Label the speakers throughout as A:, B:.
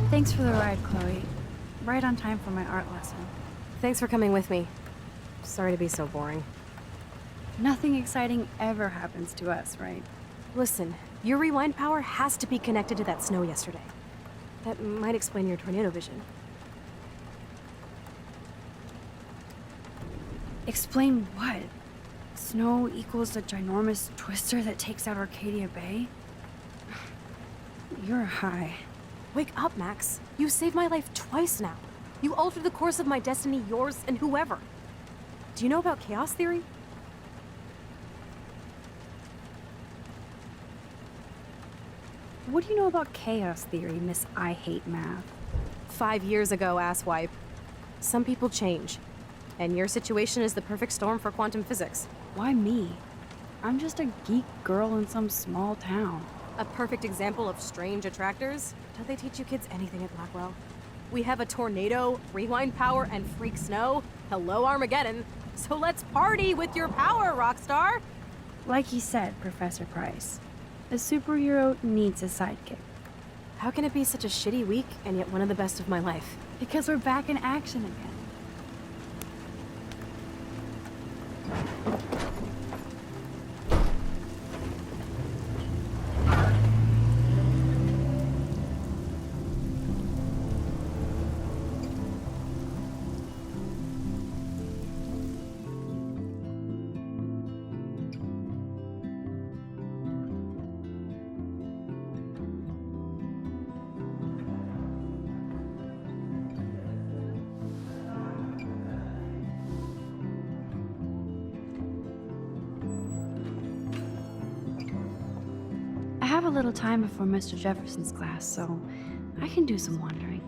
A: Thanks for the ride, Chloe. Right on time for my art lesson.
B: Thanks for coming with me. Sorry to be so boring.
A: Nothing exciting ever happens to us, right?
B: Listen, your rewind power has to be connected to that snow yesterday. That might explain your tornado vision.
A: Explain what? Snow equals the ginormous twister that takes out Arcadia Bay? You're high.
B: Wake up, Max. You saved my life twice now. You altered the course of my destiny, yours, and whoever. Do you know about chaos theory?
A: What do you know about chaos theory, Miss I Hate Math?
B: 5 years ago, asswipe. Some people change. And your situation is the perfect storm for quantum physics.
A: Why me? I'm just a geek girl in some small town.
B: A perfect example of strange attractors? Don't they teach you kids anything at Blackwell? We have a tornado, rewind power, and freak snow. Hello, Armageddon. So let's party with your power, Rockstar!
A: Like you said, Professor Price, a superhero needs a sidekick.
B: How can it be such a shitty week and yet one of the best of my life?
A: Because we're back in action again. I have a little time before Mr. Jefferson's class, so I can do some wandering.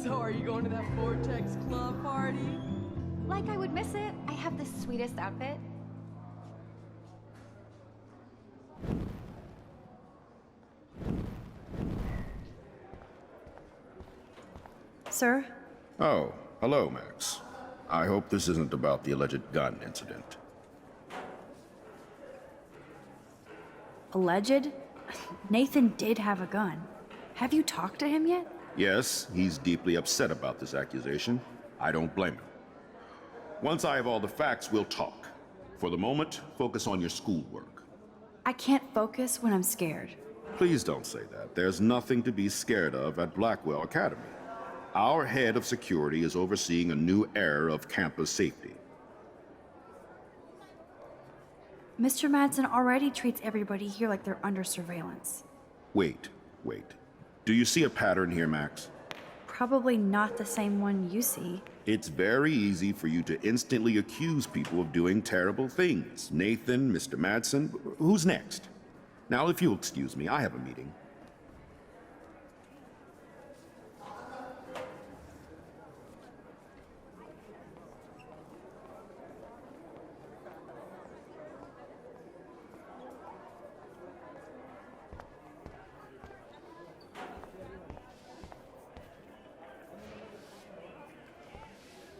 C: So are you going to that Vortex Club party?
D: Like I would miss it. I have the sweetest outfit.
A: Sir?
E: Oh, hello, Max. I hope this isn't about the alleged gun incident.
A: Alleged? Nathan did have a gun. Have you talked to him yet?
E: Yes, he's deeply upset about this accusation. I don't blame him. Once I have all the facts, we'll talk. For the moment, focus on your schoolwork.
A: I can't focus when I'm scared.
E: Please don't say that. There's nothing to be scared of at Blackwell Academy. Our head of security is overseeing a new era of campus safety.
A: Mr. Madsen already treats everybody here like they're under surveillance.
E: Wait. Do you see a pattern here, Max?
A: Probably not the same one you see.
E: It's very easy for you to instantly accuse people of doing terrible things. Nathan, Mr. Madsen, who's next? Now, if you'll excuse me, I have a meeting.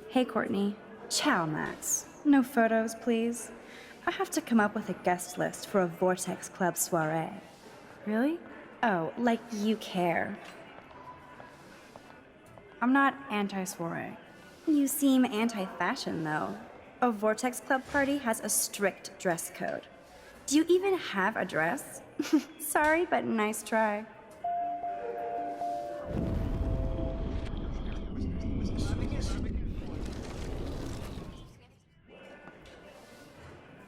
A: Hey, Courtney. Ciao, Max. No photos, please. I have to come up with a guest list for a Vortex Club soiree. Really? Oh, like you care. I'm not anti-soiree. You seem anti-fashion, though. A Vortex Club party has a strict dress code. Do you even have a dress? Sorry, but nice try.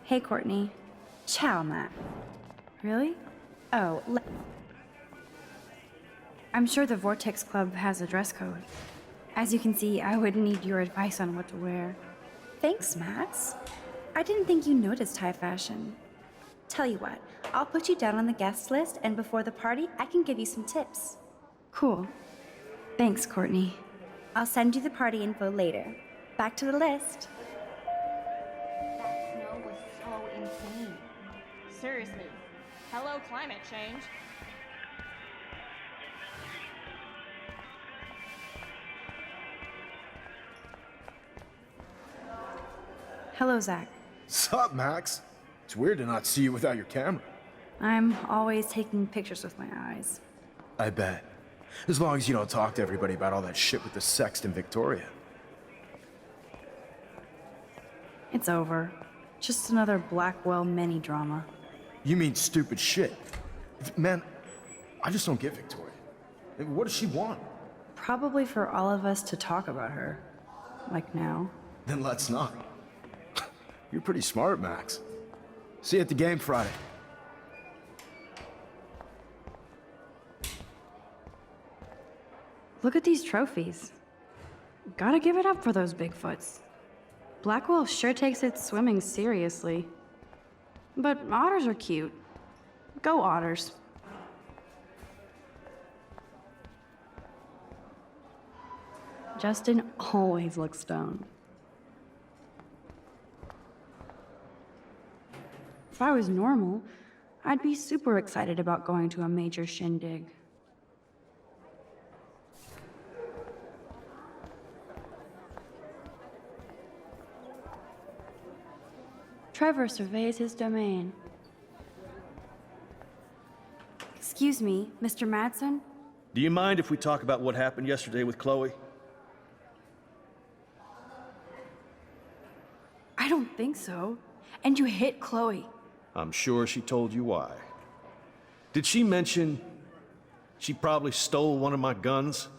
A: Hey, Courtney. Ciao, Matt. Really? Oh, I'm sure the Vortex Club has a dress code. As you can see, I would need your advice on what to wear. Thanks, Max. I didn't think you noticed high fashion. Tell you what, I'll put you down on the guest list, and before the party, I can give you some tips. Cool. Thanks, Courtney. I'll send you the party info later. Back to the list.
D: That snow was so insane.
C: Seriously. Hello, climate change.
A: Hello, Zach.
F: Sup, Max? It's weird to not see you without your camera.
A: I'm always taking pictures with my eyes.
F: I bet. As long as you don't talk to everybody about all that shit with the sext in Victoria.
A: It's over. Just another Blackwell mini drama.
F: You mean stupid shit. Man, I just don't get Victoria. What does she want?
A: Probably for all of us to talk about her. Like now.
F: Then let's not. You're pretty smart, Max. See you at the game Friday.
A: Look at these trophies. Gotta give it up for those Bigfoots. Blackwell sure takes its swimming seriously. But otters are cute. Go otters. Justin always looks stoned. If I was normal, I'd be super excited about going to a major shindig. Trevor surveys his domain. Excuse me, Mr. Madsen?
G: Do you mind if we talk about what happened yesterday with Chloe?
A: I don't think so. And you hit Chloe.
G: I'm sure she told you why. Did she mention she probably stole one of my guns?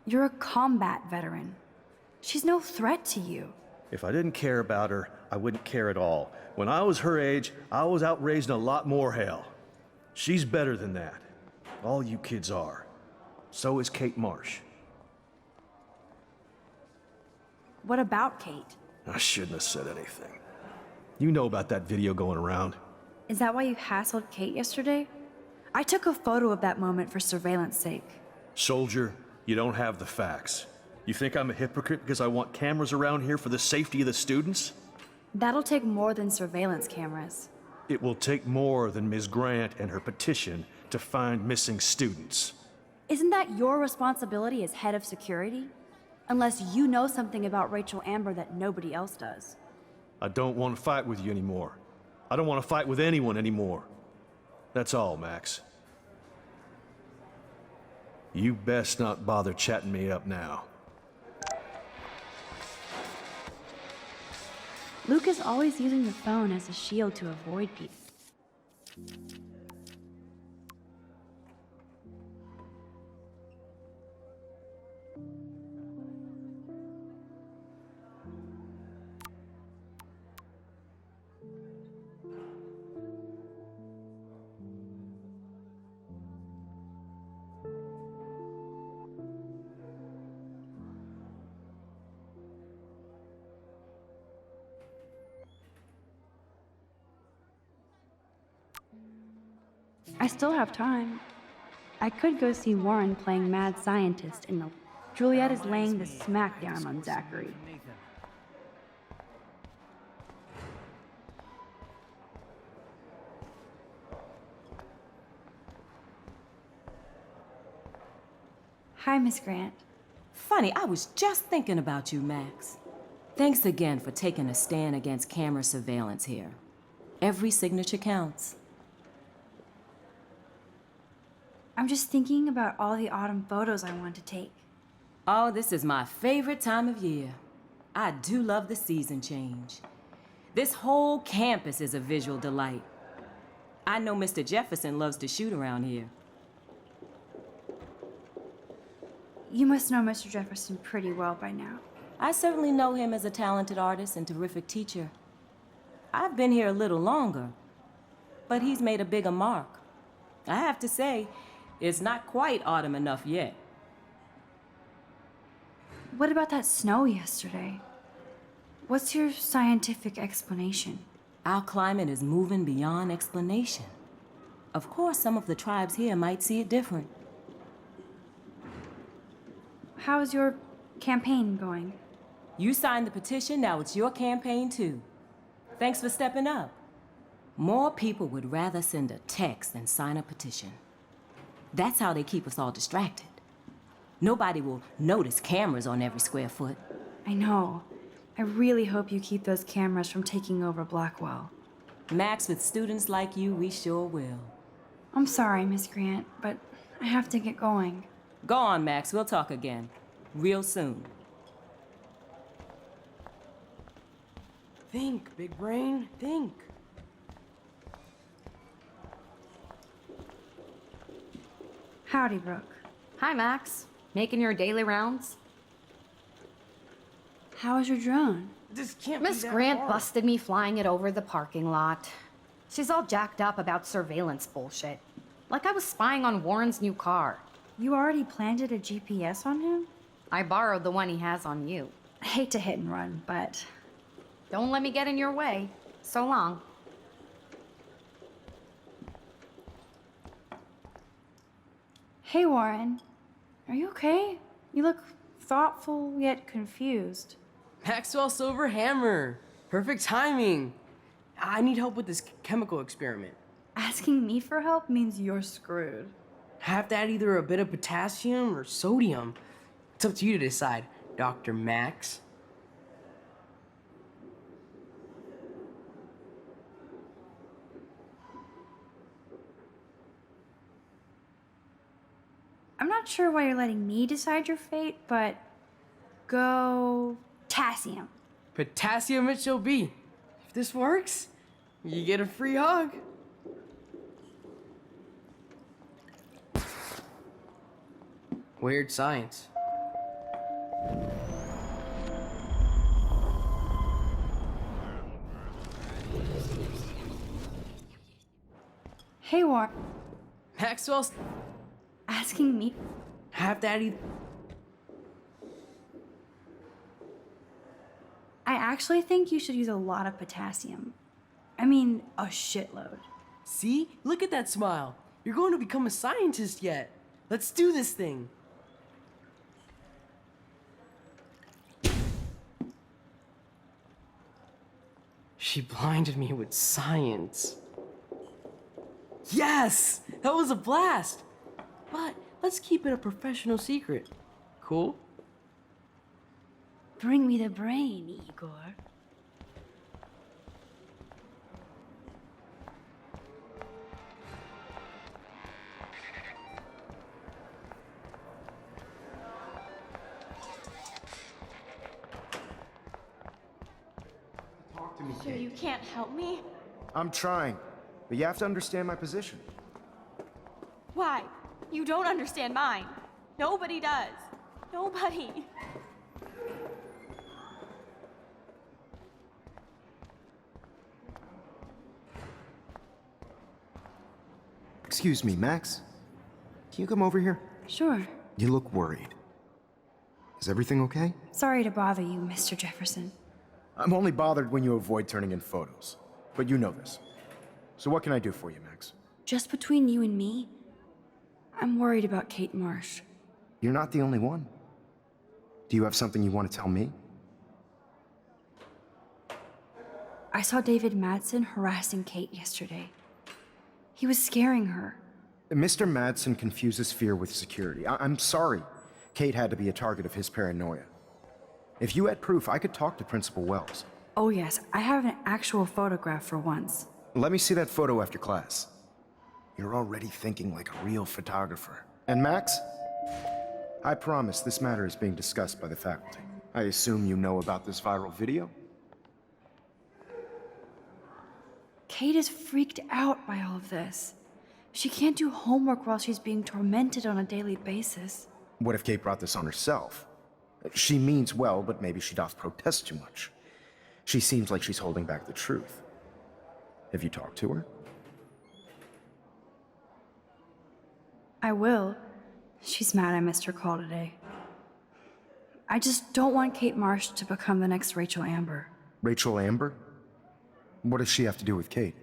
A: You're a combat veteran. She's no threat to you.
G: If I didn't care about her, I wouldn't care at all. When I was her age, I was out raising a lot more hell. She's better than that. All you kids are. So is Kate Marsh.
A: What about Kate?
G: I shouldn't have said anything. You know about that video going around.
A: Is that why you hassled Kate yesterday? I took a photo of that moment for surveillance sake.
G: Soldier, you don't have the facts. You think I'm a hypocrite because I want cameras around here for the safety of the students?
A: That'll take more than surveillance cameras.
G: It will take more than Ms. Grant and her petition to find missing students.
A: Isn't that your responsibility as head of security? Unless you know something about Rachel Amber that nobody else does.
G: I don't want to fight with you anymore. I don't want to fight with anyone anymore. That's all, Max. You best not bother chatting me up now.
A: Luke is always using the phone as a shield to avoid people. I still have time. I could go see Warren playing mad scientist, and Juliet is laying the smackdown on Zachary. Hi, Miss Grant.
H: Funny, I was just thinking about you, Max. Thanks again for taking a stand against camera surveillance here. Every signature counts.
A: I'm just thinking about all the autumn photos I want to take.
H: Oh, this is my favorite time of year. I do love the season change. This whole campus is a visual delight. I know Mr. Jefferson loves to shoot around here.
A: You must know Mr. Jefferson pretty well by now.
H: I certainly know him as a talented artist and terrific teacher. I've been here a little longer, but he's made a bigger mark. I have to say, it's not quite autumn enough yet.
A: What about that snow yesterday? What's your scientific explanation?
H: Our climate is moving beyond explanation. Of course, some of the tribes here might see it different.
A: How's your campaign going?
H: You signed the petition, now it's your campaign too. Thanks for stepping up. More people would rather send a text than sign a petition. That's how they keep us all distracted. Nobody will notice cameras on every square foot.
A: I know. I really hope you keep those cameras from taking over Blackwell.
H: Max, with students like you, we sure will.
A: I'm sorry, Miss Grant, but I have to get going.
H: Go on, Max. We'll talk again. Real soon.
I: Think, big brain, think.
A: Howdy, Brooke.
B: Hi, Max. Making your daily rounds?
A: How was your drone?
I: This can't
B: Miss
I: be that
B: Grant
I: hard.
B: busted me flying it over the parking lot. She's all jacked up about surveillance bullshit. Like I was spying on Warren's new car.
A: You already planted a GPS on him?
B: I borrowed the one he has on you.
A: I hate to hit and run, but
B: Don't let me get in your way. So long.
A: hey, Warren. Are you okay? You look thoughtful yet confused.
I: Maxwell Silver Hammer. Perfect timing. I need help with this chemical experiment.
A: Asking me for help means you're screwed.
I: Have to add either a bit of potassium or sodium. It's up to you to decide, Dr. Max.
A: I'm not sure why you're letting me decide your fate, but go potassium.
I: Potassium it shall be. If this works, you get a free hug. Weird science.
A: Hey, Warren.
I: Maxwell's
A: Asking me.
I: have to add either.
A: I actually think you should use a lot of potassium. I mean, a shitload.
I: See? Look at that smile. You're going to become a scientist yet. Let's do this thing. She blinded me with science. Yes! That was a blast! But let's keep it a professional secret. Cool?
A: Bring me the brain, Igor.
F: Talk to me,
C: So you
F: Kate.
C: can't help me?
F: I'm trying, but you have to understand my position.
C: Why? You don't understand mine. Nobody does. Nobody.
F: Excuse me, Max. Can you come over here?
A: Sure.
F: You look worried. Is everything okay?
A: Sorry to bother you, Mr. Jefferson.
F: I'm only bothered when you avoid turning in photos. But you know this. So what can I do for you, Max?
A: Just between you and me, I'm worried about Kate Marsh.
F: You're not the only one. Do you have something you want to tell me?
A: I saw David Madsen harassing Kate yesterday. He was scaring her.
F: Mr. Madsen confuses fear with security. I'm sorry. Kate had to be a target of his paranoia. If you had proof, I could talk to Principal Wells.
A: Oh yes, I have an actual photograph for once.
F: Let me see that photo after class. You're already thinking like a real photographer. And Max, I promise this matter is being discussed by the faculty. I assume you know about this viral video?
A: Kate is freaked out by all of this. She can't do homework while she's being tormented on a daily basis.
F: What if Kate brought this on herself? She means well, but maybe she doth protest too much. She seems like she's holding back the truth. Have you talked to her?
A: I will. She's mad I missed her call today. I just don't want Kate Marsh to become the next Rachel Amber.
F: Rachel Amber? What does she have to do with Kate?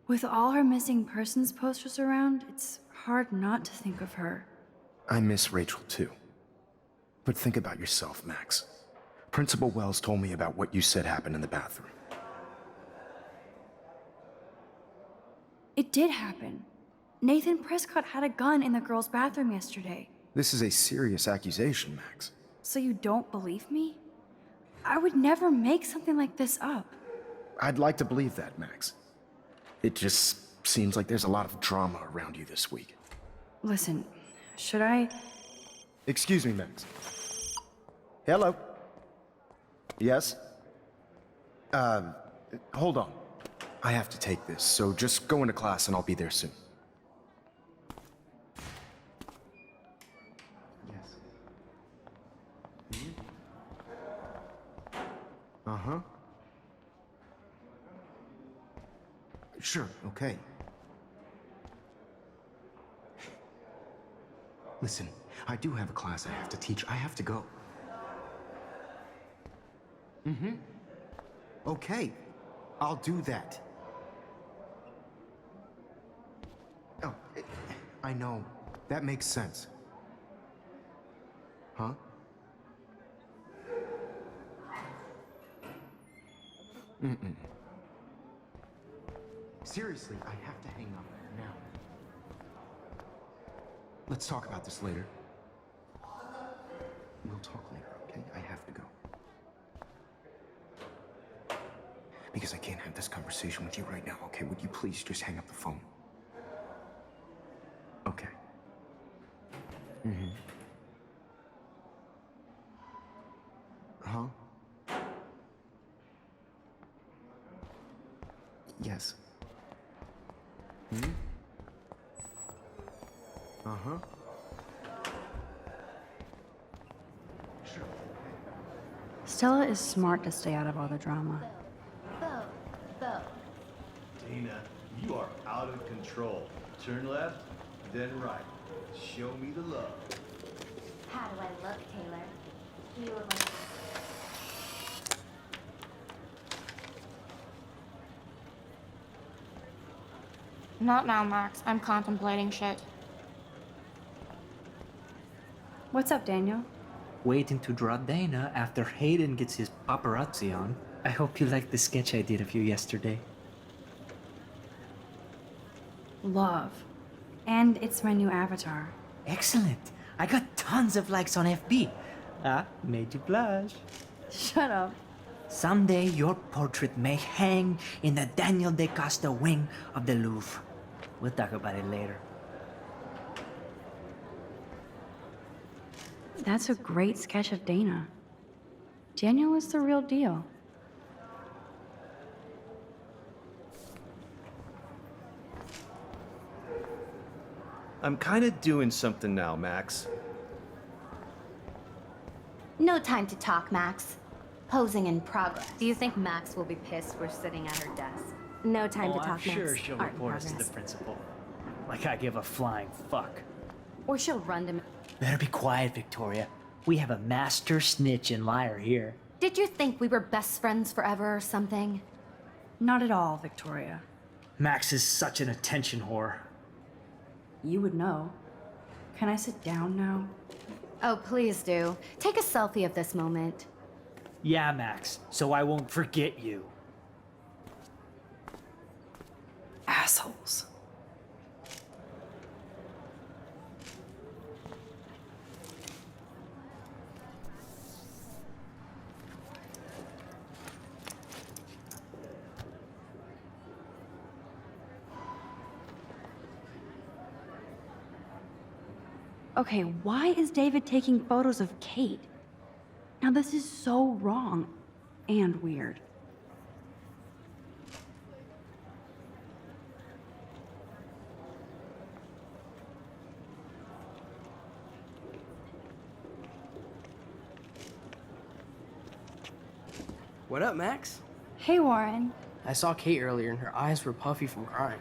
A: With all her missing persons posters around, it's hard not to think of her.
F: I miss Rachel too. But think about yourself, Max. Principal Wells told me about what you said happened in the bathroom.
A: It did happen. Nathan Prescott had a gun in the girls' bathroom yesterday.
F: This is a serious accusation, Max.
A: So you don't believe me? I would never make something like this up.
F: I'd like to believe that, Max. It just seems like there's a lot of drama around you this week.
A: Listen, should I?
F: Excuse me, Max. Hello? Yes? Hold on. I have to take this, so just go into class and I'll be there soon. Yes. Uh-huh. Sure, okay. Listen, I do have a class I have to teach. I have to go. Mm-hmm. Okay, I'll do that. Oh, I know. That makes sense. Huh? Mm-mm. Seriously, I have to hang up now. Let's talk about this later. We'll talk later, okay? I have to go. Because I can't have this conversation with you right now, okay? Would you please just hang up the phone? Okay. Mm-hmm. Huh? Yes. Hmm? Uh-huh. Sure.
A: Stella is smart to stay out of all the drama.
G: Dana, you are out of control. Turn left, then right. Show me the love.
D: How do I look, Taylor? Do you look like...
C: Not now, Max. I'm contemplating shit.
A: What's up, Daniel?
J: Waiting to draw Dana after Hayden gets his paparazzi on. I hope you liked the sketch I did of you yesterday.
A: Love. And it's my new avatar.
J: Excellent. I got tons of likes on FB. Made you blush.
A: Shut up.
J: Someday your portrait may hang in the Daniel De Costa wing of the Louvre. We'll talk about it later.
A: That's a great sketch of Dana. Daniel is the real deal.
G: I'm kind of doing something now, Max.
D: No time to talk, Max. Posing in progress.
B: Do you think Max will be pissed we're sitting at her desk? No time to talk,
J: I'm
B: Max.
J: sure she'll
B: Art in
J: report us to the
B: progress.
J: principal. Like I give a flying fuck.
B: Or she'll run to me.
J: Better be quiet, Victoria. We have a master snitch and liar here.
D: Did you think we were best friends forever or something?
A: Not at all, Victoria.
J: Max is such an attention whore.
A: You would know. Can I sit down now?
D: Oh, please do. Take a selfie of this moment.
J: Yeah, Max, so I won't forget you.
A: Assholes. Okay, why is David taking photos of Kate? Now this is so wrong and weird.
I: What up, Max?
A: Hey, Warren.
I: I saw Kate earlier and her eyes were puffy from crying.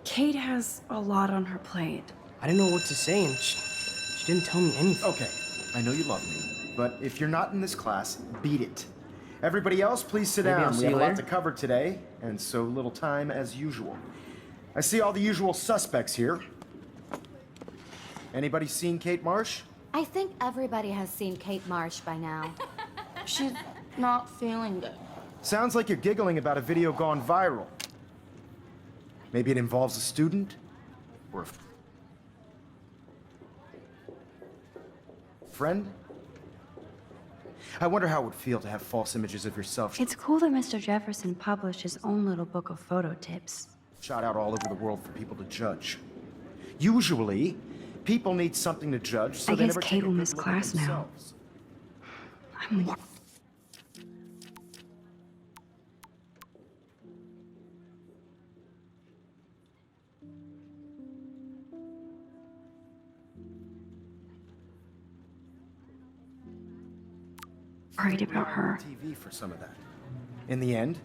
A: Kate has a lot on her plate.
I: I didn't know what to say and she didn't tell me anything.
F: Okay, I know you love me, but if you're not in this class, beat it. Everybody else, please sit
I: Maybe
F: down.
I: I'll
F: We
I: see
F: have a
I: you
F: lot
I: later.
F: to cover today, and so little time as usual. I see all the usual suspects here. Anybody seen Kate Marsh?
D: I think everybody has seen Kate Marsh by now.
C: She's not feeling good.
F: Sounds like you're giggling about a video gone viral. Maybe it involves a student? Or a friend? I wonder how it would feel to have false images of yourself
A: It's cool that Mr. Jefferson published his own little book of photo tips.
F: shot out all over the world for people to judge. Usually, people need something to judge, so
A: I
F: they
A: guess
F: never
A: Kate
F: take a
A: will
F: good
A: miss
F: look at
A: class now.
F: themselves.
A: I'm worried about her.
F: TV for some of that. In the end,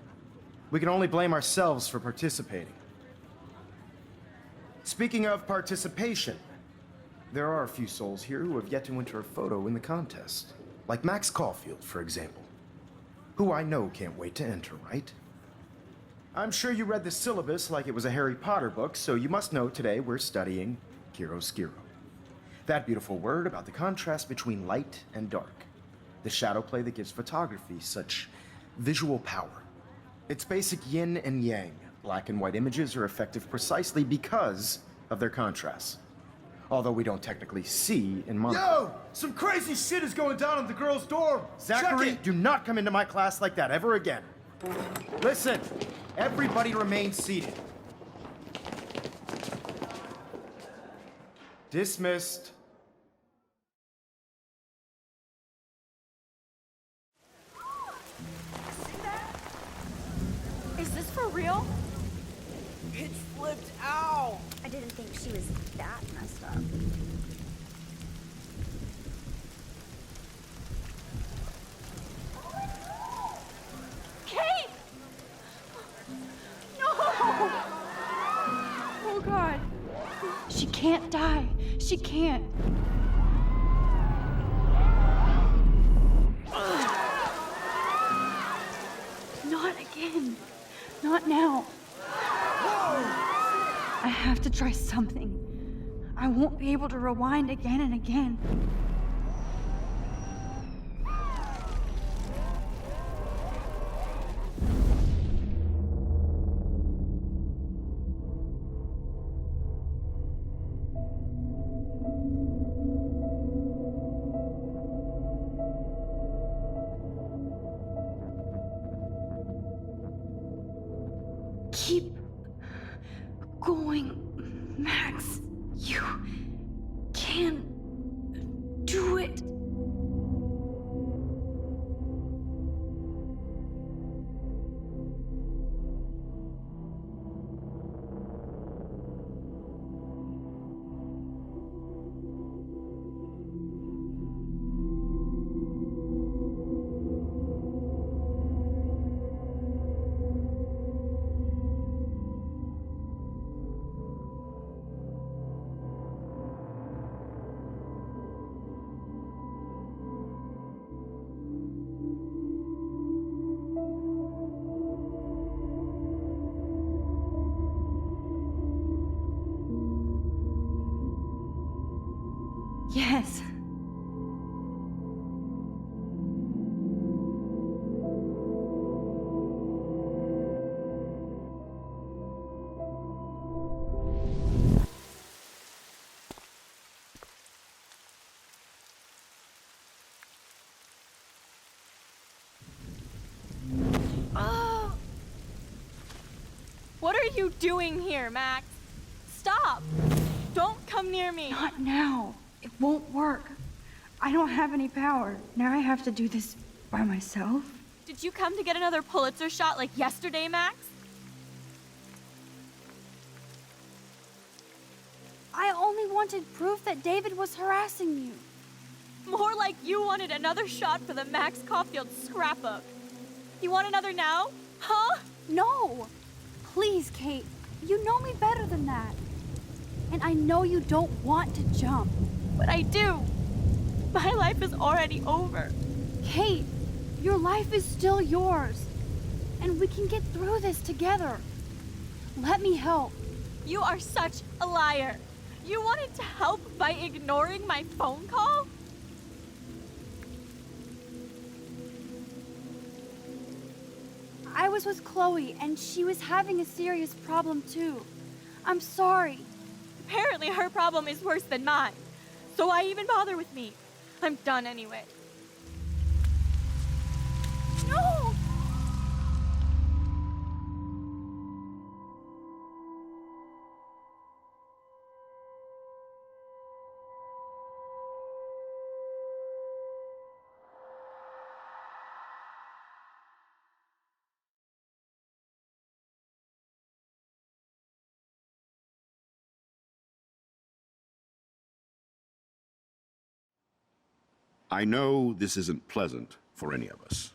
F: we can only blame ourselves for participating. Speaking of participation, there are a few souls here who have yet to enter a photo in the contest. Like Max Caulfield, for example. Who I know can't wait to enter, right? I'm sure you read the syllabus like it was a Harry Potter book, so you must know today we're studying chiaroscuro. That beautiful word about the contrast between light and dark. The shadow play that gives photography such visual power. It's basic yin and yang. Black and white images are effective precisely because of their contrasts. Although we don't technically see in mono.
K: Yo! Some crazy shit is going down in the girls' dorm!
F: Zachary,
K: Check it!
F: do not come into my class like that ever again. Listen, everybody remain seated. Dismissed.
B: Is this for real?
I: It flipped out!
A: I didn't think she was that messed up.
B: Kate! No!
A: Oh God. She can't die. She can't. Not again. Not now. I have to try something. I won't be able to rewind again and again. Keep going, Max. You can do it. Yes.
B: What are you doing here, Max? Stop! Don't come near me!
A: Not now. It won't work. I don't have any power. Now I have to do this by myself.
B: Did you come to get another Pulitzer shot like yesterday, Max?
A: I only wanted proof that David was harassing you.
B: More like you wanted another shot for the Max Caulfield scrapbook. You want another now? Huh?
A: No! Please, Kate. You know me better than that. And I know you don't want to jump.
B: But I do. My life is already over.
A: Kate, your life is still yours. And we can get through this together. Let me help.
B: You are such a liar. You wanted to help by ignoring my phone call?
A: I was with Chloe, and she was having a serious problem too. I'm sorry.
B: Apparently her problem is worse than mine. So why even bother with me? I'm done anyway.
E: I know this isn't pleasant for any of us,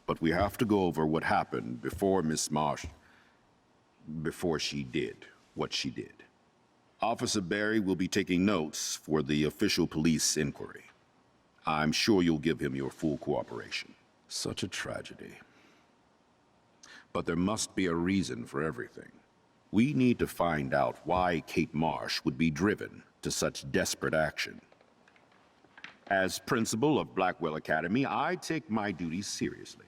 E: but we have to go over what happened before Miss Marsh... before she did what she did. Officer Barry will be taking notes for the official police inquiry. I'm sure you'll give him your full cooperation. Such a tragedy. But there must be a reason for everything. We need to find out why Kate Marsh would be driven to such desperate action. As principal of Blackwell Academy, I take my duties seriously.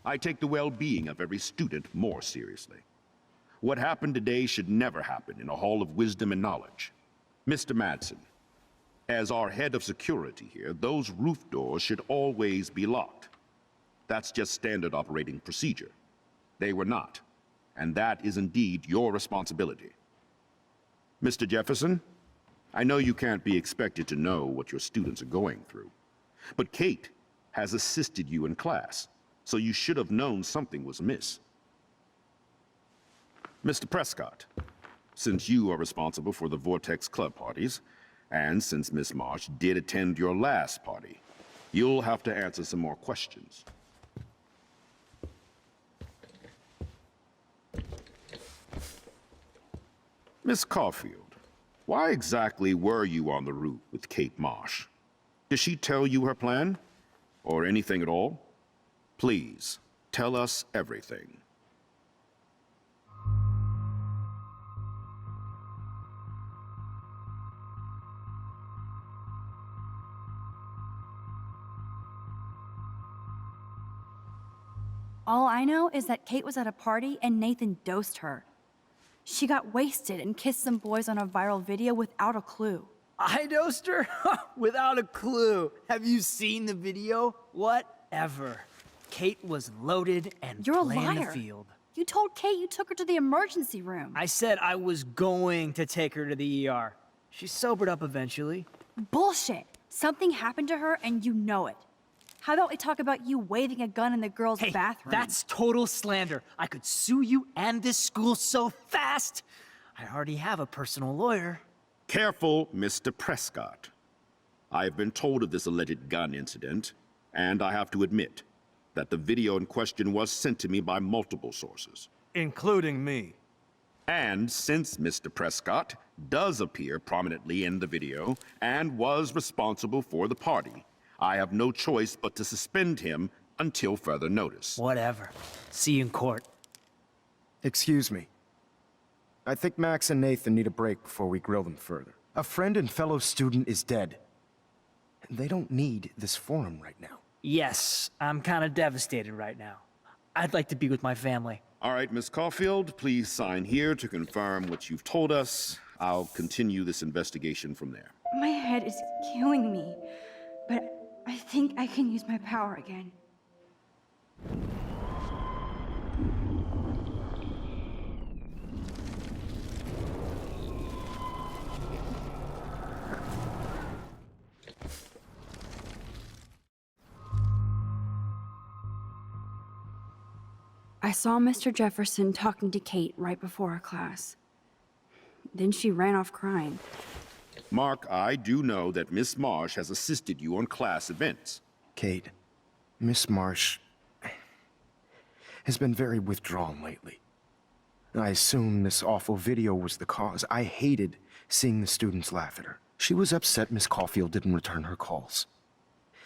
E: I take the well-being of every student more seriously. What happened today should never happen in a hall of wisdom and knowledge. Mr. Madsen, as our head of security here, those roof doors should always be locked. That's just standard operating procedure. They were not, and that is indeed your responsibility. Mr. Jefferson, I know you can't be expected to know what your students are going through, but Kate has assisted you in class, so you should have known something was amiss. Mr. Prescott, since you are responsible for the Vortex Club parties, and since Miss Marsh did attend your last party, you'll have to answer some more questions. Miss Caulfield, why exactly were you on the route with Kate Marsh? Did she tell you her plan? Or anything at all? Please, tell us everything.
A: All I know is that Kate was at a party and Nathan dosed her. She got wasted and kissed some boys on a viral video without a clue.
J: I dosed her? Without a clue. Have you seen the video? Whatever. Kate was loaded and
A: You're a
J: playing
A: liar.
J: the field.
A: You told Kate you took her to the emergency room.
J: I said I was going to take her to the ER. She sobered up eventually.
A: Bullshit. Something happened to her and you know it. How about we talk about you waving a gun in the girls'
J: Hey,
A: bathroom?
J: that's total slander. I could sue you and this school so fast. I already have a personal lawyer.
E: Careful, Mr. Prescott. I have been told of this alleged gun incident, and I have to admit that the video in question was sent to me by multiple sources.
G: Including me.
E: And since Mr. Prescott does appear prominently in the video and was responsible for the party, I have no choice but to suspend him until further notice.
J: Whatever. See you in court.
F: Excuse me. I think Max and Nathan need a break before we grill them further. A friend and fellow student is dead. They don't need this forum right now.
J: Yes, I'm kind of devastated right now. I'd like to be with my family.
E: All right, Miss Caulfield, please sign here to confirm what you've told us. I'll continue this investigation from there.
A: My head is killing me, but I think I can use my power again. I saw Mr. Jefferson talking to Kate right before our class. Then she ran off crying.
E: Mark, I do know that Miss Marsh has assisted you on class events.
F: Kate, Miss Marsh has been very withdrawn lately. I assume this awful video was the cause. I hated seeing the students laugh at her. She was upset Miss Caulfield didn't return her calls.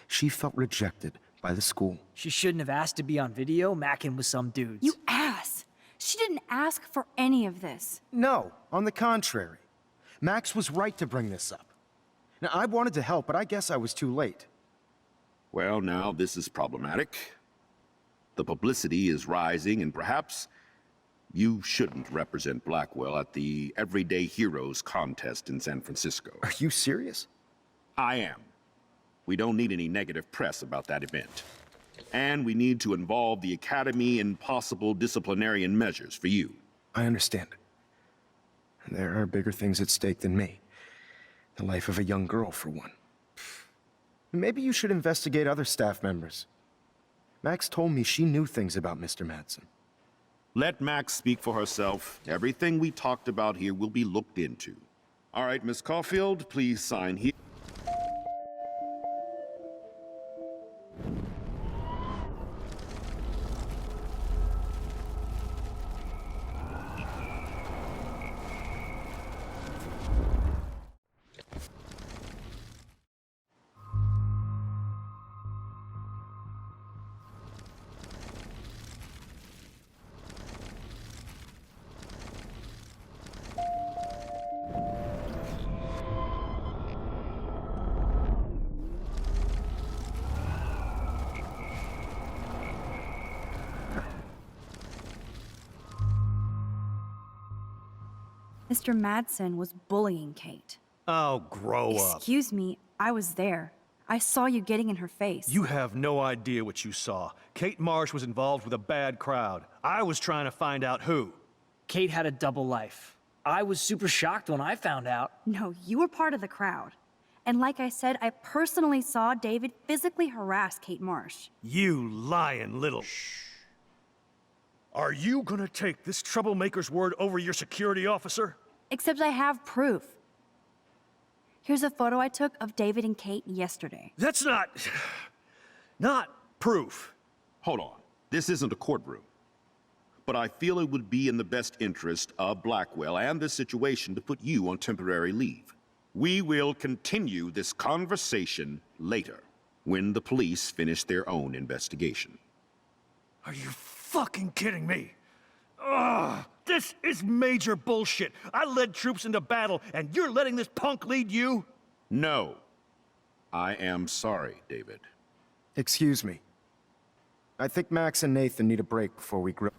F: She felt rejected by the school.
J: She shouldn't have asked to be on video macking with some dudes.
A: You ass! She didn't ask for any of this.
F: No, on the contrary. Max was right to bring this up. Now, I wanted to help, but I guess I was too late.
E: Well, now this is problematic. The publicity is rising, and perhaps you shouldn't represent Blackwell at the Everyday Heroes contest in San Francisco.
F: Are you serious?
E: I am. We don't need any negative press about that event. And we need to involve the Academy in possible disciplinarian measures for you.
F: I understand. There are bigger things at stake than me. The life of a young girl, for one. Maybe you should investigate other staff members. Max told me she knew things about Mr. Madsen.
E: Let Max speak for herself. Everything we talked about here will be looked into. All right, Miss Caulfield, please sign here.
A: Mr. Madsen was bullying Kate.
G: Oh, grow up.
A: Excuse me, I was there. I saw you getting in her face.
G: You have no idea what you saw. Kate Marsh was involved with a bad crowd. I was trying to find out who.
J: Kate had a double life. I was super shocked when I found out.
A: No, you were part of the crowd. And like I said, I personally saw David physically harass Kate Marsh.
G: You lying little... Shh. Are you gonna take this troublemaker's word over your security officer?
A: Except I have proof. Here's a photo I took of David and Kate yesterday.
G: That's not... not proof.
E: Hold on. This isn't a courtroom. But I feel it would be in the best interest of Blackwell and this situation to put you on temporary leave. We will continue this conversation later, when the police finish their own investigation.
G: Are you fucking kidding me? Ugh, this is major bullshit. I led troops into battle, and you're letting this punk lead you?
E: No. I am sorry, David.
F: Excuse me. I think Max and Nathan need a break before we grill.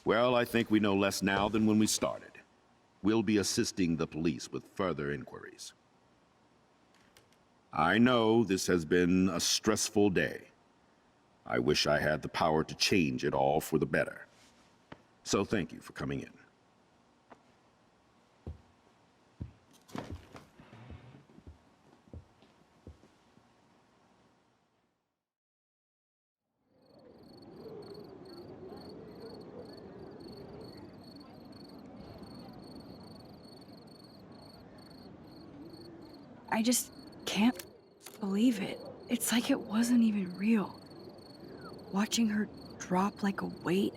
E: Well, I think we know less now than when we started. We'll be assisting the police with further inquiries. I know this has been a stressful day. I wish I had the power to change it all for the better. So thank you for coming in.
A: I just can't believe it. It's like it wasn't even real. Watching her drop like a weight,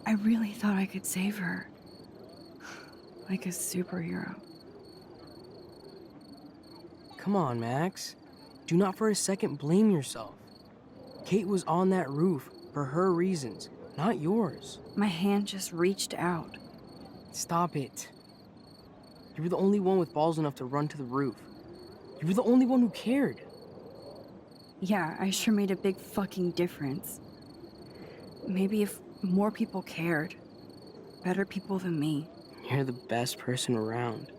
A: I really thought I could save her. Like a superhero.
I: Come on, Max. Do not for a second blame yourself. Kate was on that roof for her reasons, not yours.
A: My hand just reached out.
I: Stop it. You were the only one with balls enough to run to the roof. You were the only one who cared.
A: Yeah, I sure made a big fucking difference. Maybe if more people cared. Better people than me.
I: You're the best person around.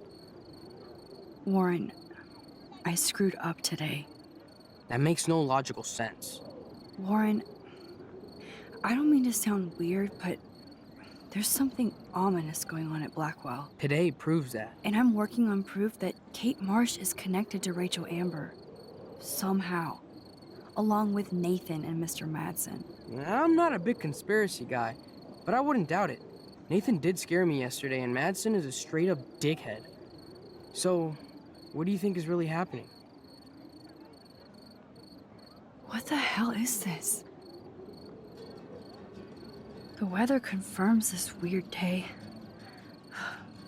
A: Warren, I screwed up today.
I: That makes no logical sense.
A: Warren, I don't mean to sound weird, but there's something ominous going on at Blackwell.
I: Today proves that.
A: And I'm working on proof that Kate Marsh is connected to Rachel Amber. Somehow. Along with Nathan and Mr. Madsen.
I: I'm not a big conspiracy guy, but I wouldn't doubt it. Nathan did scare me yesterday, and Madsen is a straight-up dickhead. So, what do you think is really happening?
A: What the hell is this? The weather confirms this weird day.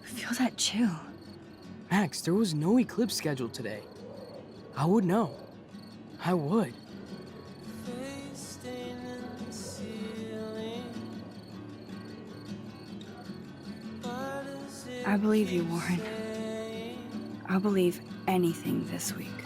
A: Feel that chill.
I: Max, there was no eclipse scheduled today. I would know. I would.
A: I believe you, Warren. I'll believe anything this week.